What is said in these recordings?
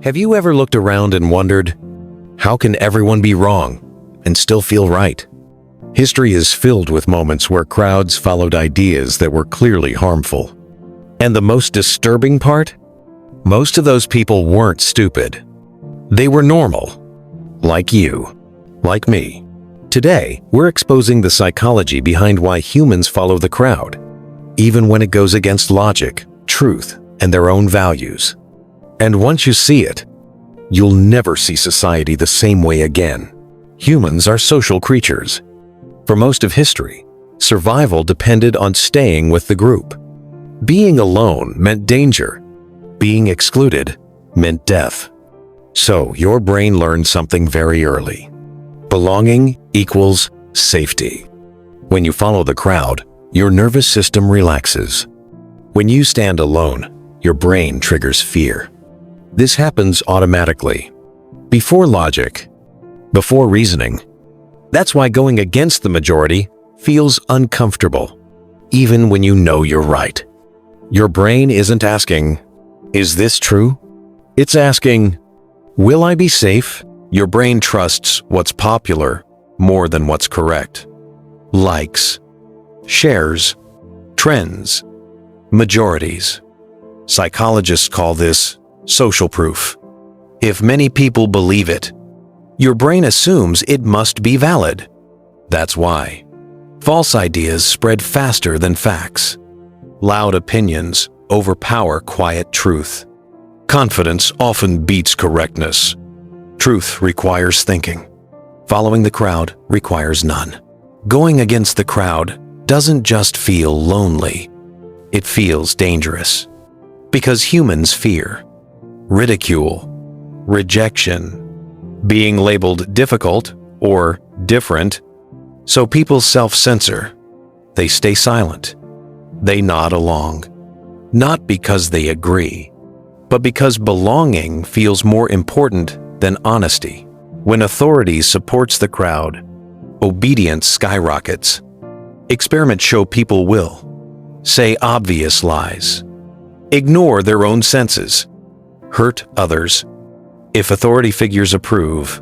Have you ever looked around and wondered, how can everyone be wrong and still feel right? History is filled with moments where crowds followed ideas that were clearly harmful. And the most disturbing part? Most of those people weren't stupid. They were normal. Like you. Like me. Today, we're exposing the psychology behind why humans follow the crowd, even when it goes against logic, truth, and their own values. And once you see it, you'll never see society the same way again. Humans are social creatures. For most of history, survival depended on staying with the group. Being alone meant danger. Being excluded meant death. So your brain learned something very early. Belonging equals safety. When you follow the crowd, your nervous system relaxes. When you stand alone, your brain triggers fear. This happens automatically, before logic, before reasoning. That's why going against the majority feels uncomfortable, even when you know you're right. Your brain isn't asking, "Is this true?" It's asking, "Will I be safe?" Your brain trusts what's popular more than what's correct. Likes, shares, trends, majorities. Psychologists call this social proof. If many people believe it, your brain assumes it must be valid. That's why false ideas spread faster than facts. Loud opinions overpower quiet truth. Confidence often beats correctness. Truth requires thinking. Following the crowd requires none. Going against the crowd doesn't just feel lonely. It feels dangerous. Because humans fear ridicule, rejection, being labeled difficult or different. So people self-censor. They stay silent. They nod along. Not because they agree, but because belonging feels more important than honesty. When authority supports the crowd, obedience skyrockets. Experiments show people will say obvious lies, ignore their own senses, hurt others. If authority figures approve,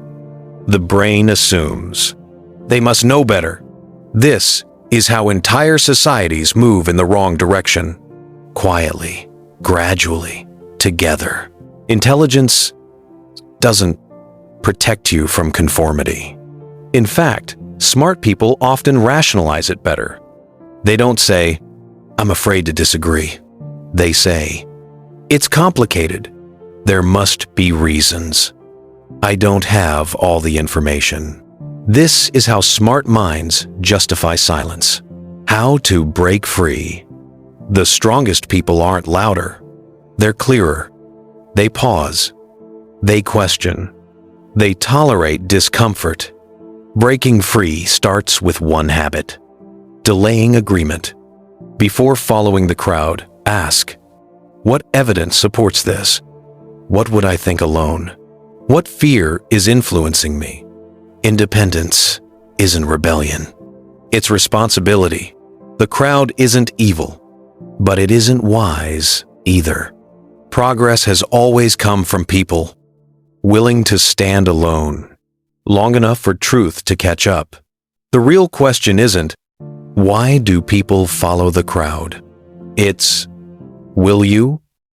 the brain assumes they must know better. This is how entire societies move in the wrong direction. Quietly, gradually, together. Intelligence doesn't protect you from conformity. In fact, smart people often rationalize it better. They don't say, "I'm afraid to disagree." They say, "It's complicated. There must be reasons. I don't have all the information." This is how smart minds justify silence. How to break free. The strongest people aren't louder. They're clearer. They pause. They question. They tolerate discomfort. Breaking free starts with one habit: delaying agreement. Before following the crowd, ask, what evidence supports this? What would I think alone? What fear is influencing me? Independence isn't rebellion. It's responsibility. The crowd isn't evil, but it isn't wise either. Progress has always come from people willing to stand alone, long enough for truth to catch up. The real question isn't, why do people follow the crowd? It's, will you